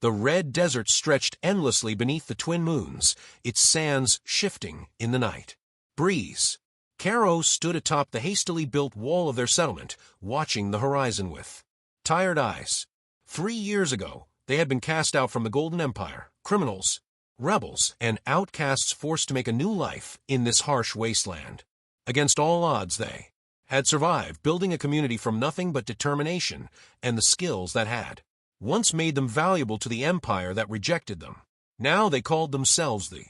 The red desert stretched endlessly beneath the twin moons, its sands shifting in the night breeze. Caro stood atop the hastily built wall of their settlement, watching the horizon with tired eyes. 3 years ago, they had been cast out from the Golden Empire, criminals, rebels, and outcasts forced to make a new life in this harsh wasteland. Against all odds, they had survived, building a community from nothing but determination and the skills that had once made them valuable to the empire that rejected them. Now they called themselves the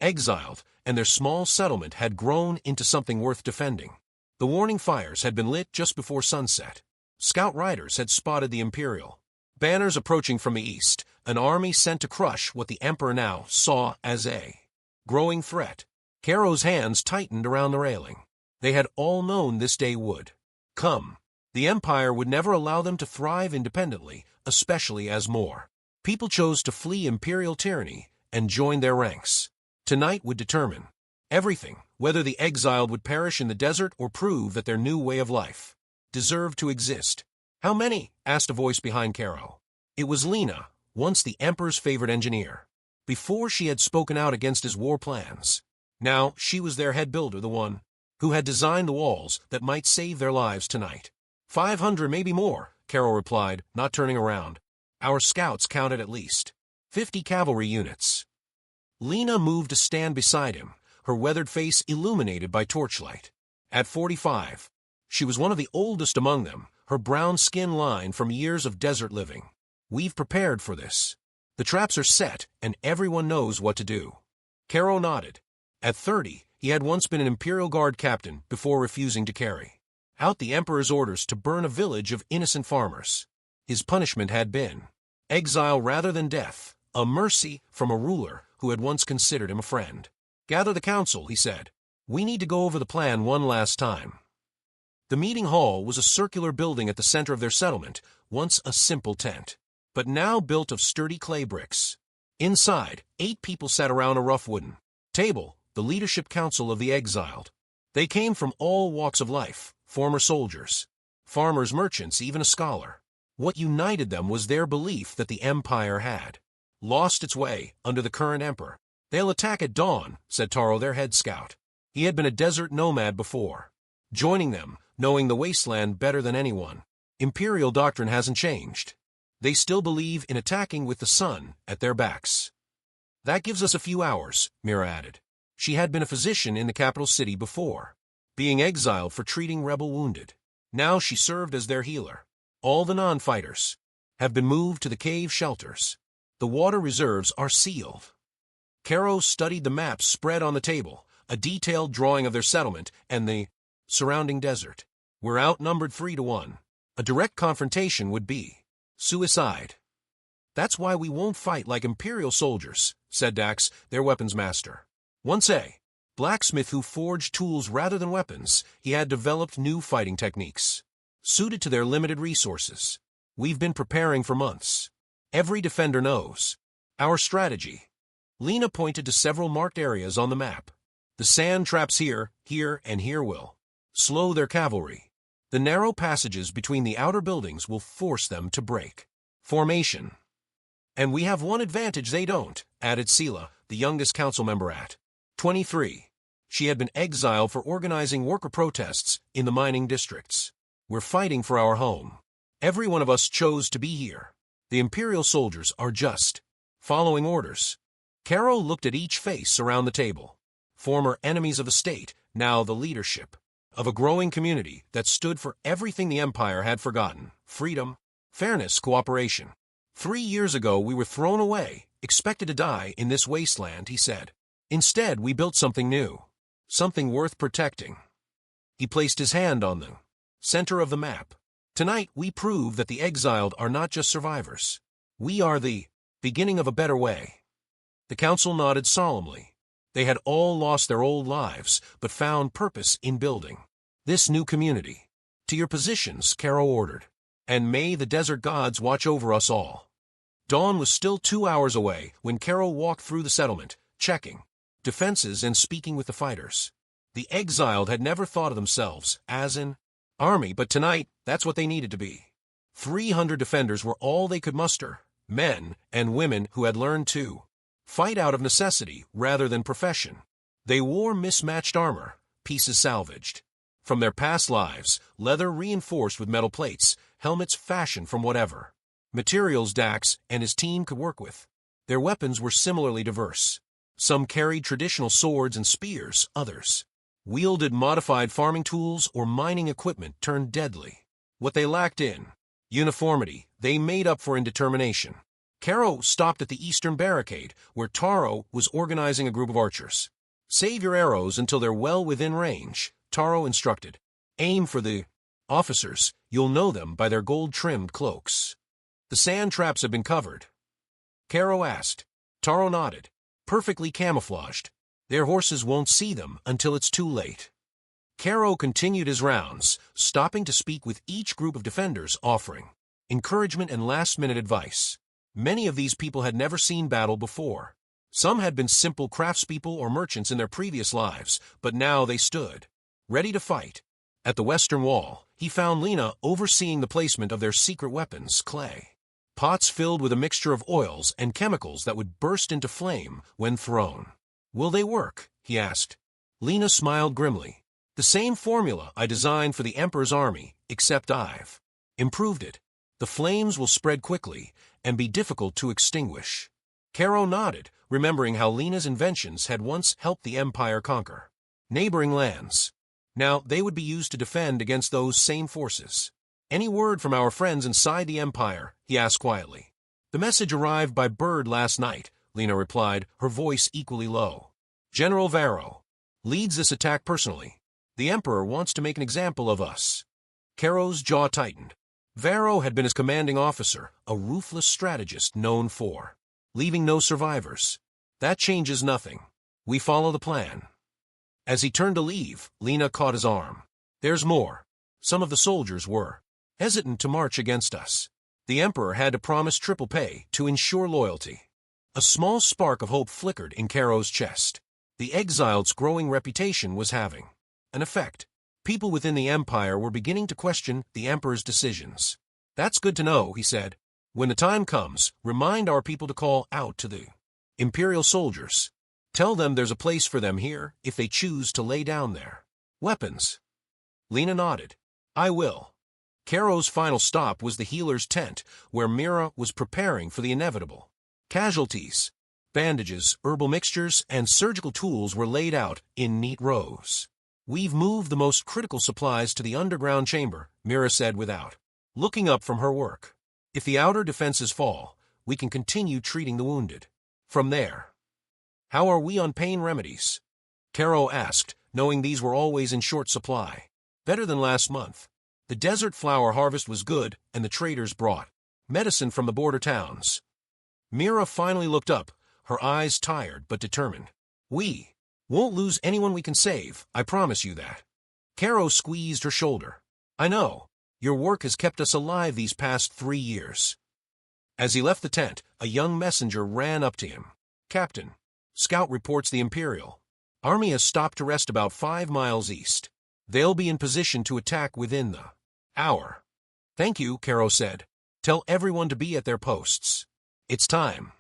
Exiled, and their small settlement had grown into something worth defending. The warning fires had been lit just before sunset. Scout riders had spotted the Imperial banners approaching from the east, an army sent to crush what the Emperor now saw as a growing threat. Caro's hands tightened around the railing. They had all known this day would come. The Empire would never allow them to thrive independently, especially as more people chose to flee Imperial tyranny and join their ranks. Tonight would determine everything, whether the Exiled would perish in the desert or prove that their new way of life deserved to exist. "How many?" asked a voice behind Caro. It was Lena, once the Emperor's favorite engineer. Before she had spoken out against his war plans. Now she was their head builder, the one who had designed the walls that might save their lives tonight. 500, maybe more, Caro replied, not turning around. Our scouts counted at least 50 cavalry units. Lena moved to stand beside him, her weathered face illuminated by torchlight. At 45, she was one of the oldest among them, her brown skin lined from years of desert living. "We've prepared for this. The traps are set, and everyone knows what to do." Caro nodded. At 30, he had once been an Imperial Guard captain before refusing to carry out the Emperor's orders to burn a village of innocent farmers. His punishment had been exile rather than death, a mercy from a ruler who had once considered him a friend. "Gather the council," he said. "We need to go over the plan one last time." The meeting hall was a circular building at the center of their settlement, once a simple tent, but now built of sturdy clay bricks. Inside, 8 people sat around a rough wooden table, the leadership council of the Exiled. They came from all walks of life, former soldiers, farmers, merchants, even a scholar. What united them was their belief that the Empire had lost its way under the current emperor. "They'll attack at dawn," said Taro, their head scout. He had been a desert nomad before, joining them, knowing the wasteland better than anyone. Imperial doctrine hasn't changed. They still believe in attacking with the sun at their backs. "That gives us a few hours," Mira added. She had been a physician in the capital city before, being exiled for treating rebel wounded. Now she served as their healer. All the non-fighters have been moved to the cave shelters. The water reserves are sealed. Caro studied the maps spread on the table, a detailed drawing of their settlement and the surrounding desert. "We're outnumbered 3 to 1. A direct confrontation would be suicide." "That's why we won't fight like Imperial soldiers," said Dax, their weapons master. Once a blacksmith who forged tools rather than weapons, he had developed new fighting techniques, suited to their limited resources. "We've been preparing for months. Every defender knows our strategy." Lena pointed to several marked areas on the map. "The sand traps here, here, and here will slow their cavalry. The narrow passages between the outer buildings will force them to break formation. And we have one advantage they don't," added Sela, the youngest council member at 23. She had been exiled for organizing worker protests in the mining districts. "We're fighting for our home. Every one of us chose to be here. The Imperial soldiers are just following orders." Caro looked at each face around the table. Former enemies of the state, now the leadership of a growing community that stood for everything the Empire had forgotten: freedom, fairness, cooperation. 3 years ago we were thrown away, expected to die in this wasteland, he said. Instead, we built something new, something worth protecting. He placed his hand on the center of the map. "Tonight we prove that the Exiled are not just survivors. We are the beginning of a better way." The council nodded solemnly. They had all lost their old lives, but found purpose in building this new community. "To your positions," Caro ordered, "and may the desert gods watch over us all." Dawn was still 2 hours away when Caro walked through the settlement, checking defenses and speaking with the fighters. The Exiled had never thought of themselves as an army, but tonight, that's what they needed to be. 300 defenders were all they could muster, men and women who had learned to fight out of necessity rather than profession. They wore mismatched armor, pieces salvaged from their past lives, leather reinforced with metal plates, helmets fashioned from whatever materials Dax and his team could work with. Their weapons were similarly diverse. Some carried traditional swords and spears, others wielded modified farming tools or mining equipment turned deadly. What they lacked in uniformity, they made up for in determination. Caro stopped at the eastern barricade, where Taro was organizing a group of archers. Save your arrows until they're well within range, Taro instructed. Aim for the officers. You'll know them by their gold-trimmed cloaks. The sand traps have been covered, Caro asked. Taro nodded. Perfectly camouflaged. Their horses won't see them until it's too late. Caro continued his rounds, stopping to speak with each group of defenders, offering encouragement and last-minute advice. Many of these people had never seen battle before. Some had been simple craftspeople or merchants in their previous lives, but now they stood ready to fight. At the western wall, he found Lena overseeing the placement of their secret weapons, clay pots filled with a mixture of oils and chemicals that would burst into flame when thrown. Will they work? He asked. Lena smiled grimly. The same formula I designed for the Emperor's army, except I've improved it. The flames will spread quickly and be difficult to extinguish. Caro nodded, remembering how Lena's inventions had once helped the Empire conquer neighboring lands. Now they would be used to defend against those same forces. Any word from our friends inside the Empire? He asked quietly. The message arrived by bird last night, Lena replied, her voice equally low. General Varro leads this attack personally. The Emperor wants to make an example of us. Caro's jaw tightened. Varro had been his commanding officer, a ruthless strategist known for leaving no survivors. That changes nothing. We follow the plan. As he turned to leave, Lena caught his arm. There's more. Some of the soldiers were hesitant to march against us. The Emperor had to promise triple pay to ensure loyalty. A small spark of hope flickered in Caro's chest. The Exiled's growing reputation was having an effect. People within the Empire were beginning to question the Emperor's decisions. That's good to know, he said. When the time comes, remind our people to call out to the Imperial soldiers. Tell them there's a place for them here if they choose to lay down their weapons. Lena nodded. I will. Caro's final stop was the healer's tent, where Mira was preparing for the inevitable. Casualties, bandages, herbal mixtures, and surgical tools were laid out in neat rows. We've moved the most critical supplies to the underground chamber, Mira said without looking up from her work. If the outer defenses fall, we can continue treating the wounded. From there. How are we on pain remedies? Caro asked, knowing these were always in short supply. Better than last month. The desert flower harvest was good, and the traders brought medicine from the border towns. Mira finally looked up, her eyes tired but determined. We won't lose anyone we can save, I promise you that. Caro squeezed her shoulder. I know. Your work has kept us alive these past 3 years. As he left the tent, a young messenger ran up to him. Captain, Scout reports the Imperial Army has stopped to rest about 5 miles east. They'll be in position to attack within the hour. Thank you, Caro said. Tell everyone to be at their posts. It's time.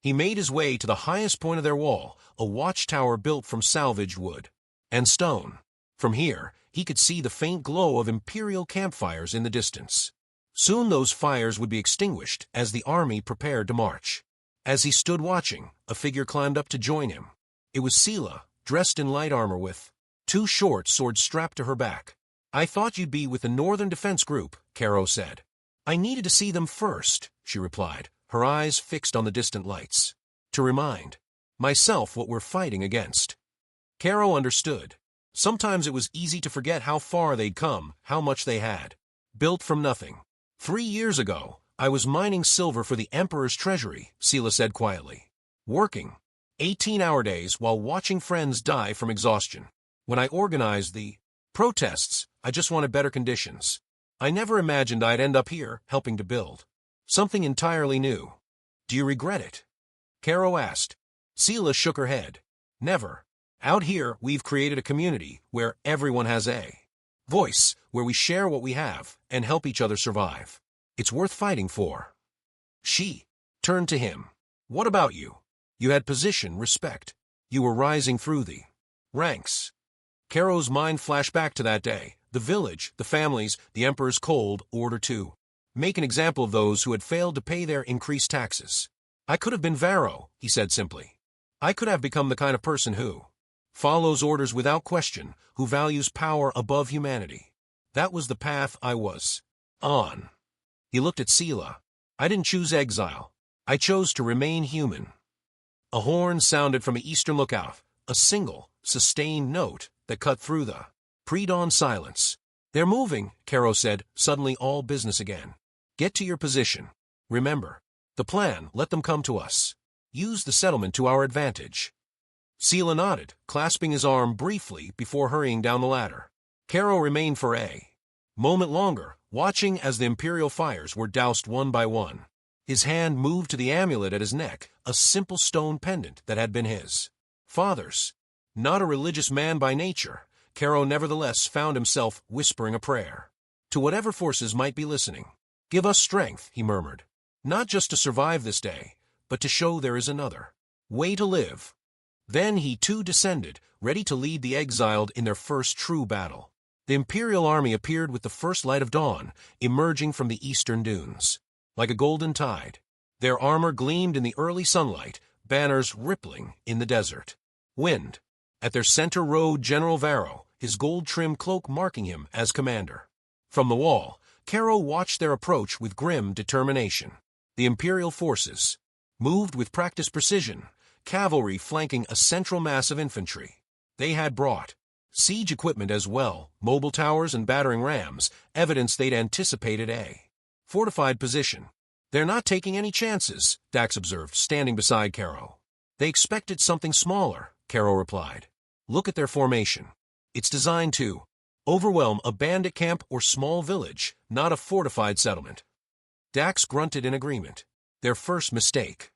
He made his way to the highest point of their wall, a watchtower built from salvaged wood and stone. From here, he could see the faint glow of Imperial campfires in the distance. Soon those fires would be extinguished as the army prepared to march. As he stood watching, a figure climbed up to join him. It was Sela, dressed in light armor with 2 short swords strapped to her back. I thought you'd be with the Northern Defense Group, Caro said. I needed to see them first, she replied, her eyes fixed on the distant lights. To remind myself what we're fighting against. Caro understood. Sometimes it was easy to forget how far they'd come, how much they had built from nothing. 3 years ago, I was mining silver for the Emperor's treasury, Sela said quietly. Working 18-hour days while watching friends die from exhaustion. When I organized the protests, I just wanted better conditions. I never imagined I'd end up here, helping to build something entirely new. Do you regret it? Caro asked. Sela shook her head. Never. Out here, we've created a community where everyone has a voice, where we share what we have and help each other survive. It's worth fighting for. She turned to him. What about you? You had position, respect. You were rising through the ranks. Caro's mind flashed back to that day, the village, the families, the emperor's cold order to make an example of those who had failed to pay their increased taxes. I could have been Varro, he said simply. I could have become the kind of person who follows orders without question, who values power above humanity. That was the path I was on. He looked at Sela. I didn't choose exile. I chose to remain human. A horn sounded from the eastern lookout, a single, sustained note that cut through the pre-dawn silence. They're moving, Caro said, suddenly all business again. Get to your position. Remember, the plan, let them come to us. Use the settlement to our advantage. Sela nodded, clasping his arm briefly before hurrying down the ladder. Caro remained for a moment longer, watching as the Imperial fires were doused one by one. His hand moved to the amulet at his neck, a simple stone pendant that had been his father's. Not a religious man by nature, Caro nevertheless found himself whispering a prayer to whatever forces might be listening. Give us strength, he murmured, not just to survive this day, but to show there is another way to live. Then he too descended, ready to lead the exiled in their first true battle. The Imperial army appeared with the first light of dawn, emerging from the eastern dunes. Like a golden tide, their armor gleamed in the early sunlight, banners rippling in the desert. Wind. At their center rode General Varro, his gold-trimmed cloak marking him as commander. From the wall, Caro watched their approach with grim determination. The Imperial forces moved with practiced precision, cavalry flanking a central mass of infantry. They had brought siege equipment as well, mobile towers and battering rams, evidence they'd anticipated a fortified position. They're not taking any chances, Dax observed, standing beside Caro. They expected something smaller, Caro replied. Look at their formation. It's designed to overwhelm a bandit camp or small village, not a fortified settlement. Dax grunted in agreement. Their first mistake.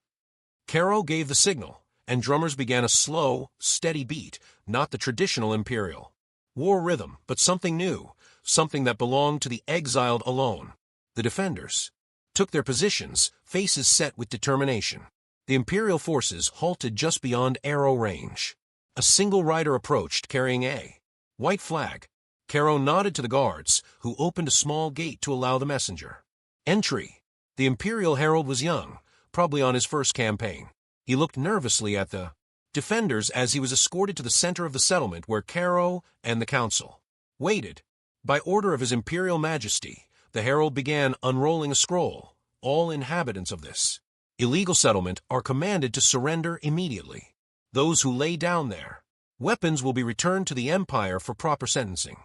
Caro gave the signal, and drummers began a slow, steady beat, not the traditional Imperial war rhythm, but something new, something that belonged to the exiled alone. The defenders took their positions, faces set with determination. The Imperial forces halted just beyond arrow range. A single rider approached carrying a white flag. Caro nodded to the guards, who opened a small gate to allow the messenger entry. The Imperial herald was young, probably on his first campaign. He looked nervously at the defenders as he was escorted to the center of the settlement where Caro and the council waited. By order of His Imperial Majesty, the herald began unrolling a scroll. All inhabitants of this illegal settlement are commanded to surrender immediately. Those who lay down their weapons will be returned to the Empire for proper sentencing.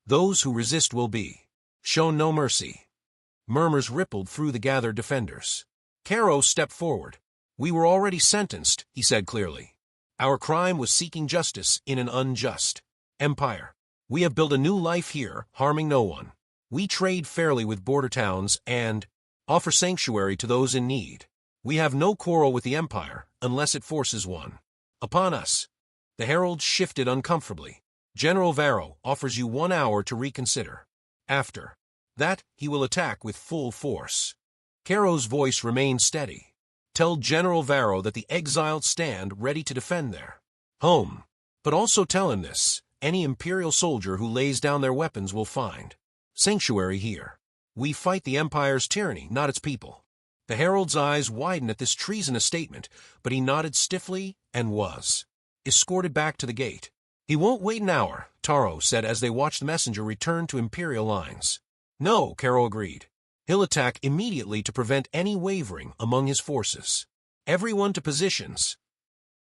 Those who resist will be shown no mercy. Murmurs rippled through the gathered defenders. Caro stepped forward. We were already sentenced, he said clearly. Our crime was seeking justice in an unjust empire. We have built a new life here, harming no one. We trade fairly with border towns and offer sanctuary to those in need. We have no quarrel with the Empire, unless it forces one upon us. The herald shifted uncomfortably. General Varro offers you 1 hour to reconsider. After that, he will attack with full force. Caro's voice remained steady. Tell General Varro that the exiled stand ready to defend their home. But also tell him this, any Imperial soldier who lays down their weapons will find sanctuary here. We fight the Empire's tyranny, not its people. The herald's eyes widened at this treasonous statement, but he nodded stiffly and was escorted back to the gate. He won't wait an hour, Taro said as they watched the messenger return to Imperial lines. No, Caro agreed. He'll attack immediately to prevent any wavering among his forces. Everyone to positions.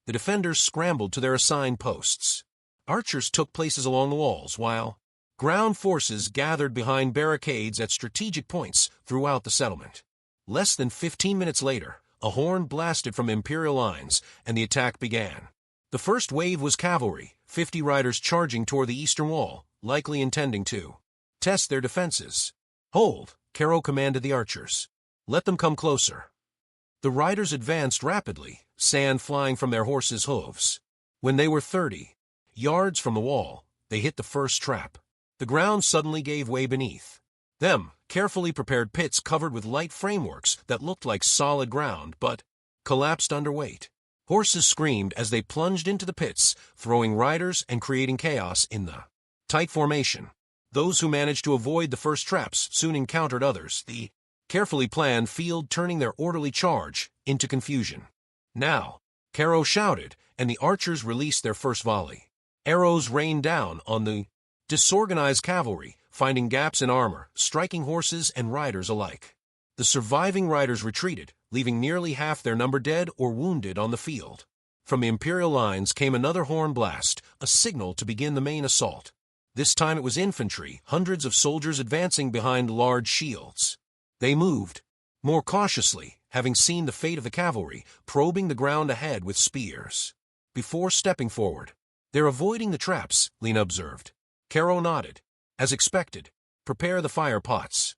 The defenders scrambled to their assigned posts. Archers took places along the walls, while ground forces gathered behind barricades at strategic points throughout the settlement. Less than 15 minutes later, a horn blasted from Imperial lines, and the attack began. The first wave was cavalry, 50 riders charging toward the eastern wall, likely intending to test their defenses. Hold, Caro commanded the archers. Let them come closer. The riders advanced rapidly, sand flying from their horses' hooves. When they were 30 yards from the wall, they hit the first trap. The ground suddenly gave way beneath Them, carefully prepared pits covered with light frameworks that looked like solid ground but collapsed under weight. Horses screamed as they plunged into the pits, throwing riders and creating chaos in the tight formation. Those who managed to avoid the first traps soon encountered others, the carefully planned field turning their orderly charge into confusion. Now, Caro shouted, and the archers released their first volley. Arrows rained down on the disorganized cavalry, finding gaps in armor, striking horses and riders alike. The surviving riders retreated, leaving nearly half their number dead or wounded on the field. From the Imperial lines came another horn blast, a signal to begin the main assault. This time it was infantry, hundreds of soldiers advancing behind large shields. They moved more cautiously, having seen the fate of the cavalry, probing the ground ahead with spears. Before stepping forward, "They're avoiding the traps," Lena observed. Caro nodded. As expected, prepare the fire pots.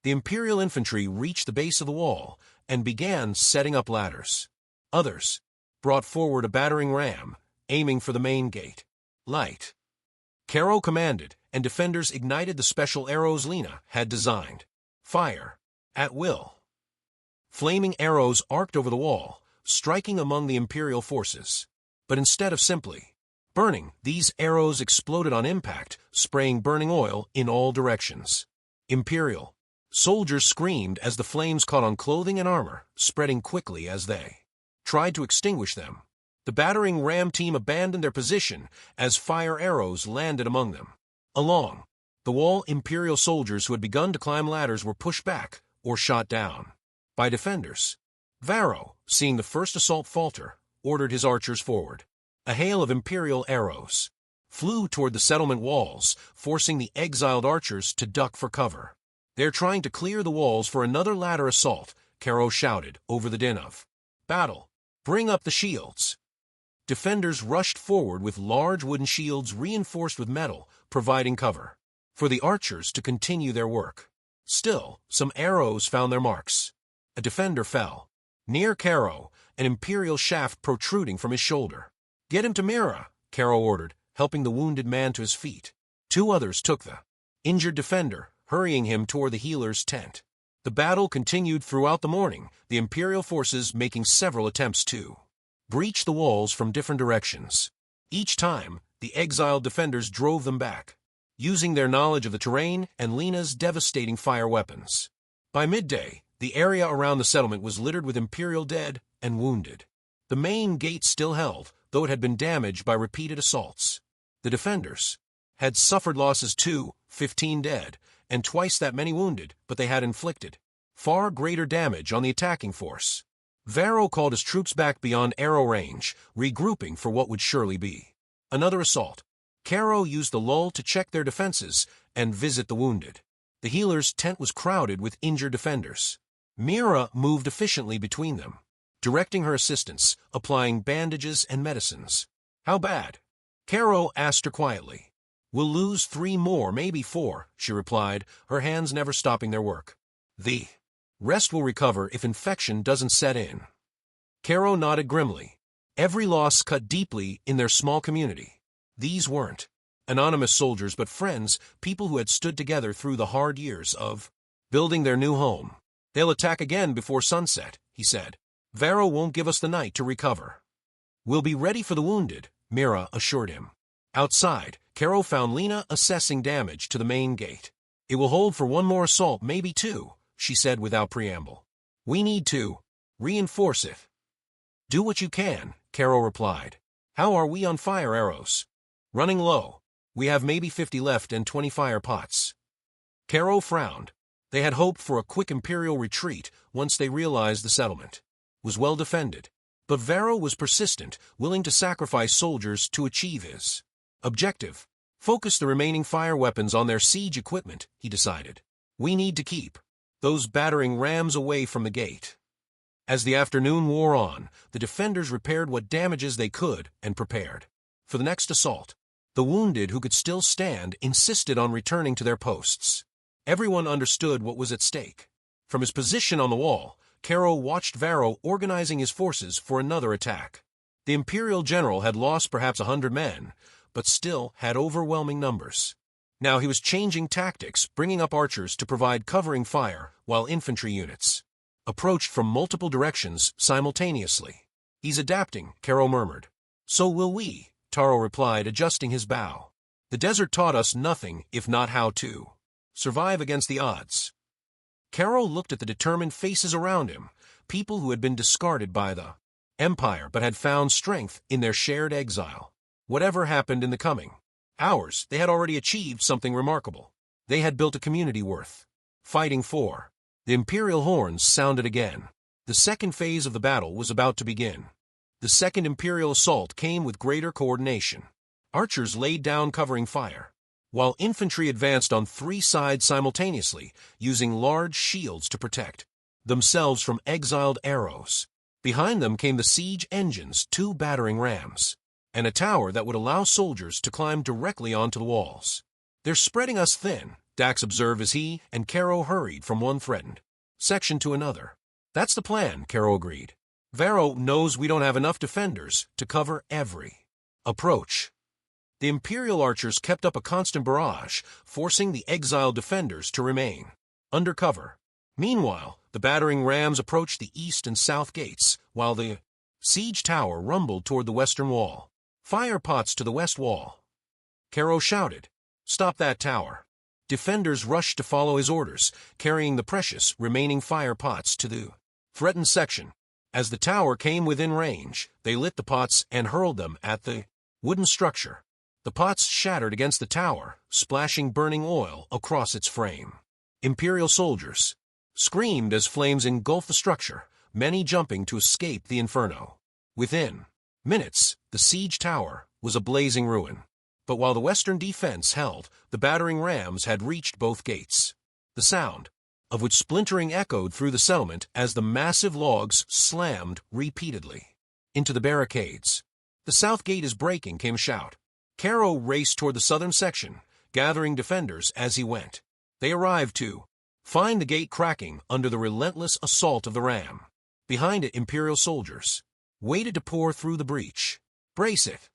The Imperial infantry reached the base of the wall and began setting up ladders. Others brought forward a battering ram, aiming for the main gate. Light. Caro commanded, and defenders ignited the special arrows Lena had designed. Fire. At will. Flaming arrows arced over the wall, striking among the Imperial forces. But instead of simply burning, these arrows exploded on impact, spraying burning oil in all directions. Imperial soldiers screamed as the flames caught on clothing and armor, spreading quickly as they tried to extinguish them. The battering ram team abandoned their position as fire arrows landed among them. Along the wall, Imperial soldiers who had begun to climb ladders were pushed back or shot down by defenders. Varro, seeing the first assault falter, ordered his archers forward. A hail of Imperial arrows flew toward the settlement walls, forcing the exiled archers to duck for cover. "They're trying to clear the walls for another ladder assault," Caro shouted over the din of battle. "Bring up the shields." Defenders rushed forward with large wooden shields reinforced with metal, providing cover for the archers to continue their work. Still, some arrows found their marks. A defender fell. Near Caro, an Imperial shaft protruding from his shoulder. "Get him to Mira," Caro ordered, helping the wounded man to his feet. Two others took the injured defender, hurrying him toward the healer's tent. The battle continued throughout the morning, the Imperial forces making several attempts to breach the walls from different directions. Each time, the exiled defenders drove them back, using their knowledge of the terrain and Lena's devastating fire weapons. By midday, the area around the settlement was littered with Imperial dead and wounded. The main gate still held, though it had been damaged by repeated assaults. The defenders had suffered losses too, 15 dead, and twice that many wounded, but they had inflicted far greater damage on the attacking force. Varro called his troops back beyond arrow range, regrouping for what would surely be another assault. Caro used the lull to check their defenses and visit the wounded. The healer's tent was crowded with injured defenders. Mira moved efficiently between them, directing her assistants, applying bandages and medicines. "How bad?" Caro asked her quietly. "We'll lose 3 more, maybe 4, she replied, her hands never stopping their work. "The rest will recover if infection doesn't set in." Caro nodded grimly. Every loss cut deeply in their small community. These weren't anonymous soldiers but friends, people who had stood together through the hard years of building their new home. "They'll attack again before sunset," he said. "Varro won't give us the night to recover." "We'll be ready for the wounded," Mira assured him. Outside, Caro found Lena assessing damage to the main gate. "It will hold for 1 more assault, maybe 2, she said without preamble. "We need to reinforce it." "Do what you can," Caro replied. "How are we on fire arrows?" "Running low. We have maybe 50 left and 20 fire pots." Caro frowned. They had hoped for a quick Imperial retreat once they realized the settlement was well defended. But Varro was persistent, willing to sacrifice soldiers to achieve his objective. "Focus the remaining fire weapons on their siege equipment," he decided. "We need to keep those battering rams away from the gate." As the afternoon wore on, the defenders repaired what damages they could and prepared for the next assault. The wounded who could still stand insisted on returning to their posts. Everyone understood what was at stake. From his position on the wall, Caro watched Varro organizing his forces for another attack. The Imperial general had lost perhaps 100 men, but still had overwhelming numbers. Now he was changing tactics, bringing up archers to provide covering fire, while infantry units approached from multiple directions simultaneously. He's adapting, Caro murmured. So will we, Taro replied, adjusting his bow. The desert taught us nothing if not how to survive against the odds. Caro looked at the determined faces around him, people who had been discarded by the Empire but had found strength in their shared exile. Whatever happened in the coming hours, they had already achieved something remarkable. They had built a community worth fighting for. The Imperial horns sounded again. The second phase of the battle was about to begin. The second Imperial assault came with greater coordination. Archers laid down covering fire, while infantry advanced on three sides simultaneously, using large shields to protect themselves from exiled arrows. Behind them came the siege engines, 2 battering rams, and a tower that would allow soldiers to climb directly onto the walls. They're spreading us thin, Dax observed as he and Caro hurried from one threatened section to another. That's the plan, Caro agreed. Varro knows we don't have enough defenders to cover every approach. The Imperial archers kept up a constant barrage, forcing the exiled defenders to remain under cover. Meanwhile, the battering rams approached the east and south gates, while the siege tower rumbled toward the western wall. Fire pots to the west wall, Caro shouted. Stop that tower. Defenders rushed to follow his orders, carrying the precious remaining fire pots to the threatened section. As the tower came within range, they lit the pots and hurled them at the wooden structure. The pots shattered against the tower, splashing burning oil across its frame. Imperial soldiers screamed as flames engulfed the structure, many jumping to escape the inferno. Within minutes, the siege tower was a blazing ruin. But while the western defense held, the battering rams had reached both gates, the sound of which splintering echoed through the settlement as the massive logs slammed repeatedly into the barricades. The south gate is breaking, came a shout. Caro raced toward the southern section, gathering defenders as he went. They arrived to find the gate cracking under the relentless assault of the ram. Behind it, Imperial soldiers waited to pour through the breach. Brace it,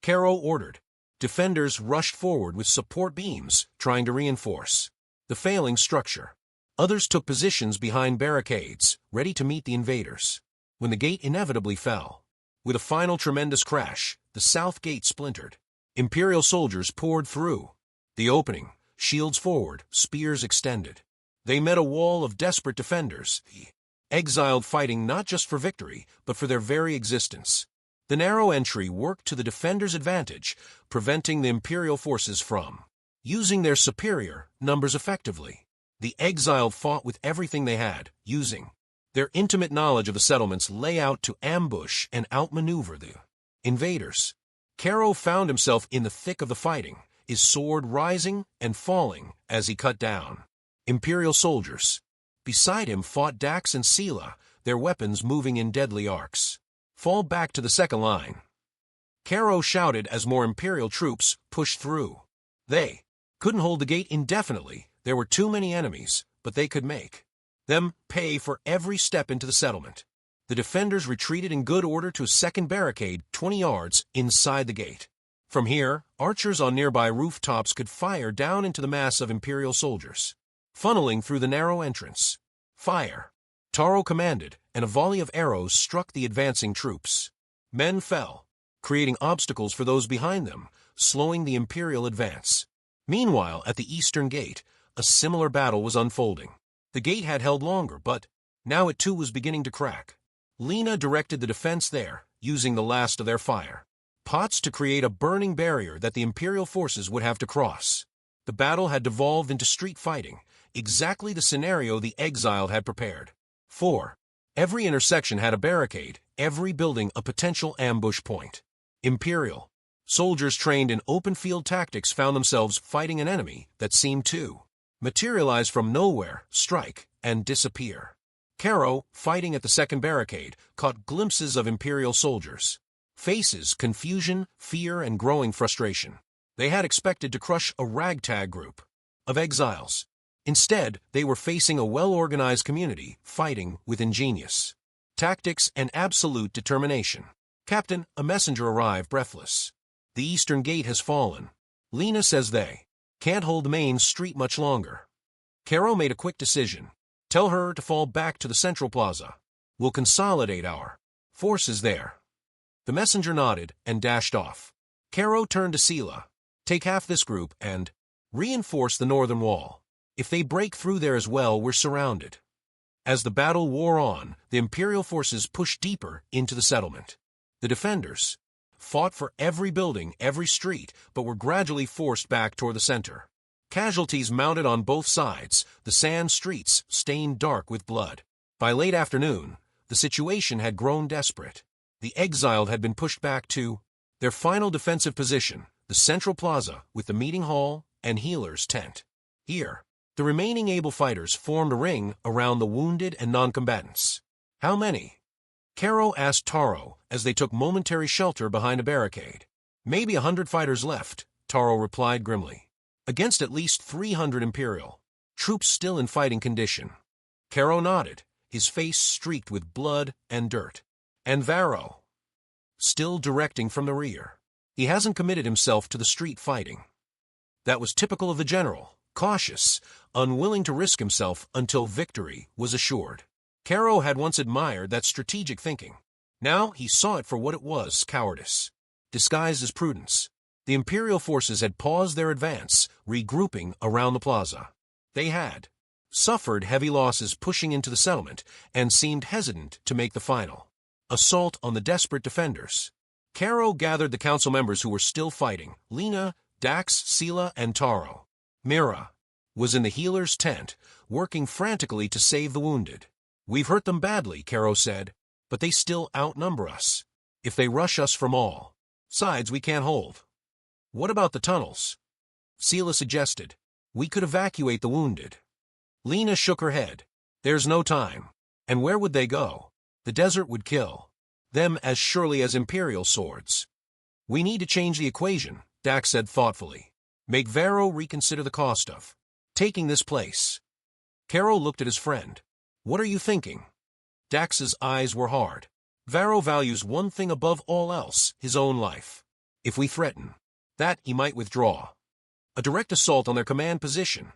Caro ordered. Defenders rushed forward with support beams, trying to reinforce the failing structure. Others took positions behind barricades, ready to meet the invaders. When the gate inevitably fell, with a final tremendous crash, the south gate splintered. Imperial soldiers poured through the opening, shields forward, spears extended. They met a wall of desperate defenders, the exiled fighting not just for victory, but for their very existence. The narrow entry worked to the defenders' advantage, preventing the Imperial forces from using their superior numbers effectively. The exiled fought with everything they had, using their intimate knowledge of the settlement's layout to ambush and outmaneuver the invaders. Caro found himself in the thick of the fighting, his sword rising and falling as he cut down Imperial soldiers. Beside him fought Dax and Sela, their weapons moving in deadly arcs. Fall back to the second line, Caro shouted as more Imperial troops pushed through. They couldn't hold the gate indefinitely. There were too many enemies, but they could make them pay for every step into the settlement. The defenders retreated in good order to a second barricade 20 yards inside the gate. From here, archers on nearby rooftops could fire down into the mass of Imperial soldiers, funneling through the narrow entrance. Fire, Taro commanded, and a volley of arrows struck the advancing troops. Men fell, creating obstacles for those behind them, slowing the Imperial advance. Meanwhile, at the eastern gate, a similar battle was unfolding. The gate had held longer, but now it too was beginning to crack. Lena directed the defense there, using the last of their fire pots to create a burning barrier that the Imperial forces would have to cross. The battle had devolved into street fighting, exactly the scenario the exiled had prepared. 4. Every intersection had a barricade, every building a potential ambush point. Imperial soldiers trained in open-field tactics found themselves fighting an enemy that seemed to materialize from nowhere, strike, and disappear. Caro, fighting at the second barricade, caught glimpses of Imperial soldiers. Faces, confusion, fear, and growing frustration. They had expected to crush a ragtag group of exiles. Instead, they were facing a well-organized community, fighting with ingenious tactics and absolute determination. Captain, a messenger arrived, breathless. The eastern gate has fallen. Lena says they Can't hold the main street much longer. Caro made a quick decision. Tell her to fall back to the central plaza. We'll consolidate our forces there. The messenger nodded and dashed off. Caro turned to Sela. Take half this group and reinforce the northern wall. If they break through there as well, we're surrounded. As the battle wore on, the Imperial forces pushed deeper into the settlement. The defenders fought for every building, every street, but were gradually forced back toward the center. Casualties mounted on both sides, the sand streets stained dark with blood. By late afternoon, the situation had grown desperate. The Exiled had been pushed back to their final defensive position, the central plaza with the meeting hall and healer's tent. Here, the remaining able fighters formed a ring around the wounded and non-combatants. How many? Caro asked Taro as they took momentary shelter behind a barricade. Maybe 100 fighters left, Taro replied grimly. Against at least 300 Imperial troops still in fighting condition. Caro nodded, his face streaked with blood and dirt. And Varro, still directing from the rear. He hasn't committed himself to the street fighting. That was typical of the general, cautious, unwilling to risk himself until victory was assured. Caro had once admired that strategic thinking. Now he saw it for what it was, cowardice, disguised as prudence. The Imperial forces had paused their advance, regrouping around the plaza. They had suffered heavy losses pushing into the settlement and seemed hesitant to make the final assault on the desperate defenders. Caro gathered the council members who were still fighting, Lena, Dax, Sela, and Taro. Mira was in the healer's tent, working frantically to save the wounded. We've hurt them badly, Caro said, but they still outnumber us. If they rush us from all sides, we can't hold. What about the tunnels? Sela suggested. We could evacuate the wounded. Lena shook her head. There's no time. And where would they go? The desert would kill them as surely as Imperial swords. We need to change the equation, Dax said thoughtfully. Make Varro reconsider the cost of taking this place. Caro looked at his friend. What are you thinking? Dax's eyes were hard. Varro values one thing above all else, his own life. If we threaten that, he might withdraw. A direct assault on their command position.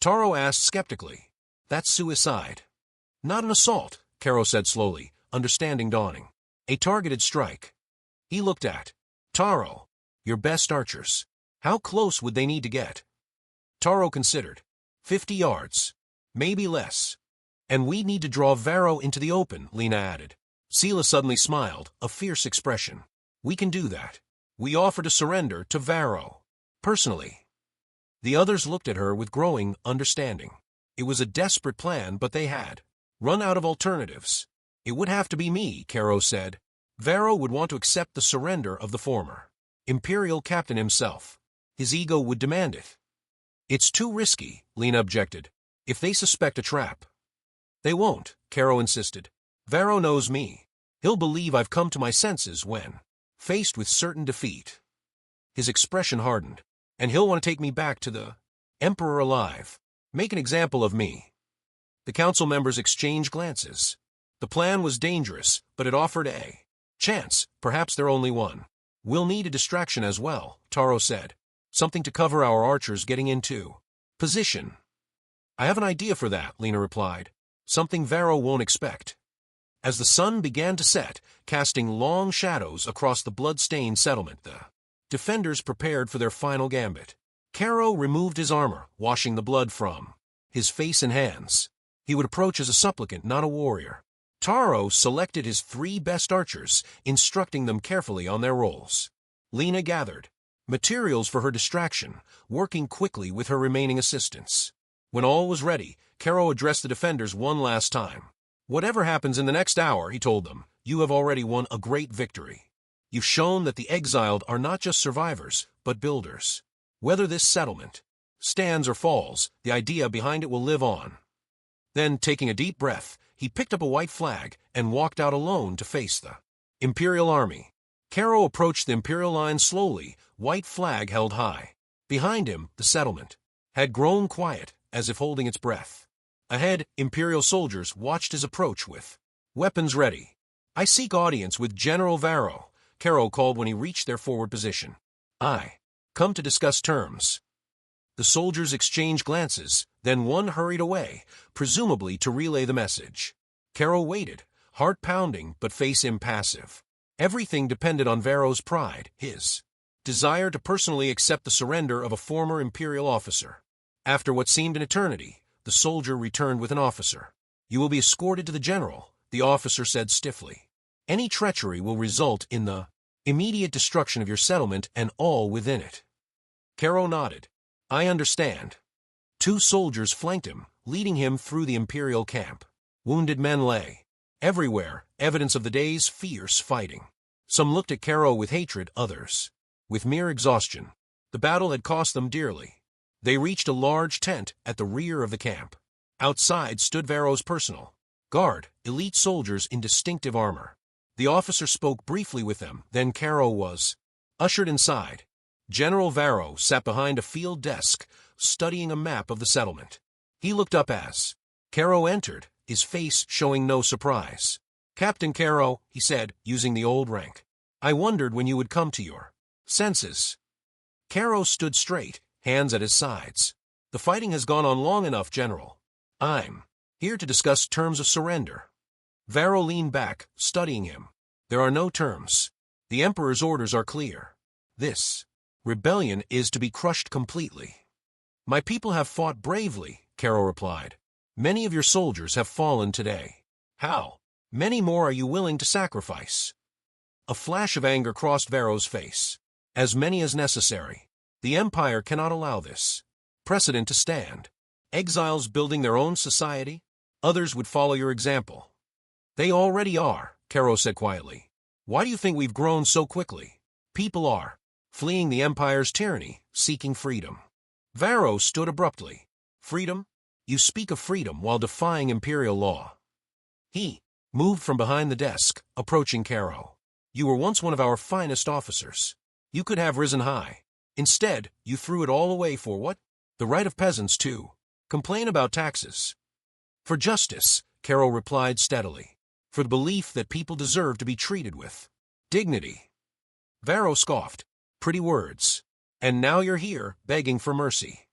Taro asked skeptically. That's suicide. Not an assault, Caro said slowly, understanding dawning. A targeted strike. He looked at Taro. Your best archers. How close would they need to get? Taro considered. 50 yards. Maybe less. And we'd need to draw Varro into the open, Lena added. Sela suddenly smiled, a fierce expression. We can do that. We offer to surrender to Varro. Personally. The others looked at her with growing understanding. It was a desperate plan, but they had run out of alternatives. It would have to be me, Caro said. Varro would want to accept the surrender of the former Imperial captain himself. His ego would demand it. It's too risky, Lena objected. If they suspect a trap. They won't, Caro insisted. Varro knows me. He'll believe I've come to my senses when faced with certain defeat. His expression hardened. And he'll want to take me back to the Emperor alive. Make an example of me. The council members exchanged glances. The plan was dangerous, but it offered a chance, perhaps their only one. We'll need a distraction as well, Taro said. Something to cover our archers getting into position. I have an idea for that, Lena replied. Something Varro won't expect. As the sun began to set, casting long shadows across the blood-stained settlement, the defenders prepared for their final gambit. Caro removed his armor, washing the blood from his face and hands. He would approach as a supplicant, not a warrior. Taro selected his 3 best archers, instructing them carefully on their roles. Lena gathered materials for her distraction, working quickly with her remaining assistants. When all was ready, Caro addressed the defenders one last time. Whatever happens in the next hour, he told them, you have already won a great victory. You've shown that the Exiled are not just survivors, but builders. Whether this settlement stands or falls, the idea behind it will live on. Then, taking a deep breath, he picked up a white flag and walked out alone to face the Imperial army. Caro approached the Imperial line slowly, white flag held high. Behind him, the settlement had grown quiet, as if holding its breath. Ahead, Imperial soldiers watched his approach with weapons ready. I seek audience with General Varro, Caro called when he reached their forward position. I come to discuss terms. The soldiers exchanged glances, then one hurried away, presumably to relay the message. Caro waited, heart pounding but face impassive. Everything depended on Varro's pride, his desire to personally accept the surrender of a former Imperial officer. After what seemed an eternity, the soldier returned with an officer. "You will be escorted to the general," the officer said stiffly. "Any treachery will result in the immediate destruction of your settlement and all within it." Caro nodded. "I understand." 2 soldiers flanked him, leading him through the Imperial camp. Wounded men lay everywhere, evidence of the day's fierce fighting. Some looked at Caro with hatred, others with mere exhaustion. The battle had cost them dearly. They reached a large tent at the rear of the camp. Outside stood Varro's personal guard, elite soldiers in distinctive armor. The officer spoke briefly with them, then Caro was ushered inside. General Varro sat behind a field desk, studying a map of the settlement. He looked up as Caro entered, his face showing no surprise. "Captain Caro," he said, using the old rank. "I wondered when you would come to your senses." Caro stood straight, hands at his sides. "The fighting has gone on long enough, General. I'm here to discuss terms of surrender." Varro leaned back, studying him. "There are no terms. The Emperor's orders are clear. This rebellion is to be crushed completely." "My people have fought bravely," Caro replied. "Many of your soldiers have fallen today. How many more are you willing to sacrifice?" A flash of anger crossed Varro's face. "As many as necessary. The Empire cannot allow this precedent to stand. Exiles building their own society? Others would follow your example." "They already are," Caro said quietly. "Why do you think we've grown so quickly? People are fleeing the Empire's tyranny, seeking freedom." Varro stood abruptly. "Freedom? You speak of freedom while defying Imperial law." He moved from behind the desk, approaching Caro. "You were once one of our finest officers. You could have risen high. Instead, you threw it all away for what? The right of peasants to complain about taxes." "For justice," Caro replied steadily. "For the belief that people deserve to be treated with dignity." Varro scoffed. "Pretty words. And now you're here, begging for mercy."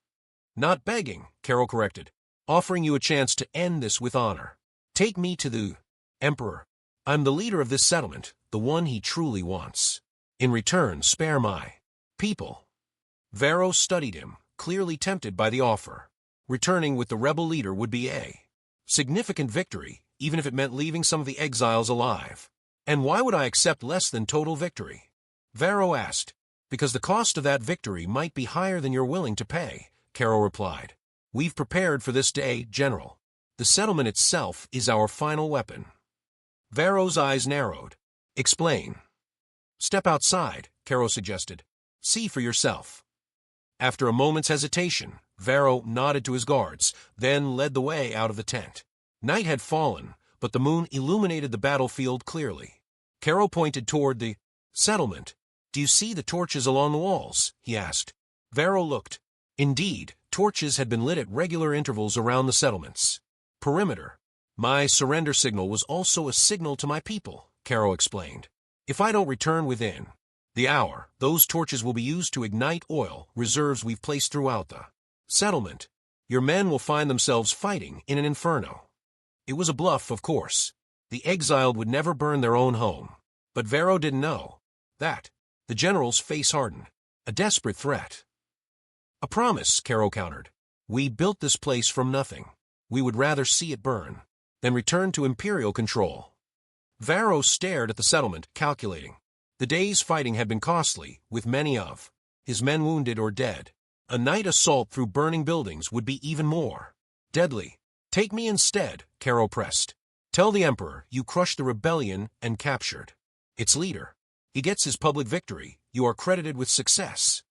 "Not begging," Caro corrected. "Offering you a chance to end this with honor. Take me to the Emperor. I'm the leader of this settlement, the one he truly wants. In return, spare my people." Varro studied him, clearly tempted by the offer. Returning with the rebel leader would be a significant victory, even if it meant leaving some of the exiles alive. "And why would I accept less than total victory?" Varro asked. "Because the cost of that victory might be higher than you're willing to pay," Caro replied. "We've prepared for this day, General. The settlement itself is our final weapon." Varro's eyes narrowed. "Explain." "Step outside," Caro suggested. "See for yourself." After a moment's hesitation, Varro nodded to his guards, then led the way out of the tent. Night had fallen, but the moon illuminated the battlefield clearly. Caro pointed toward the settlement. "Do you see the torches along the walls?" he asked. Varro looked. Indeed, torches had been lit at regular intervals around the settlement's perimeter. "My surrender signal was also a signal to my people," Caro explained. "If I don't return within the hour, those torches will be used to ignite oil reserves we've placed throughout the settlement. Your men will find themselves fighting in an inferno." It was a bluff, of course. The exiled would never burn their own home. But Varro didn't know that. The general's face hardened. A desperate threat. "A promise," Caro countered. "We built this place from nothing. We would rather see it burn than return to Imperial control." Varro stared at the settlement, calculating. The day's fighting had been costly, with many of his men wounded or dead. A night assault through burning buildings would be even more deadly. "Take me instead," Caro pressed. "Tell the Emperor you crushed the rebellion and captured its leader. He gets his public victory. You are credited with success."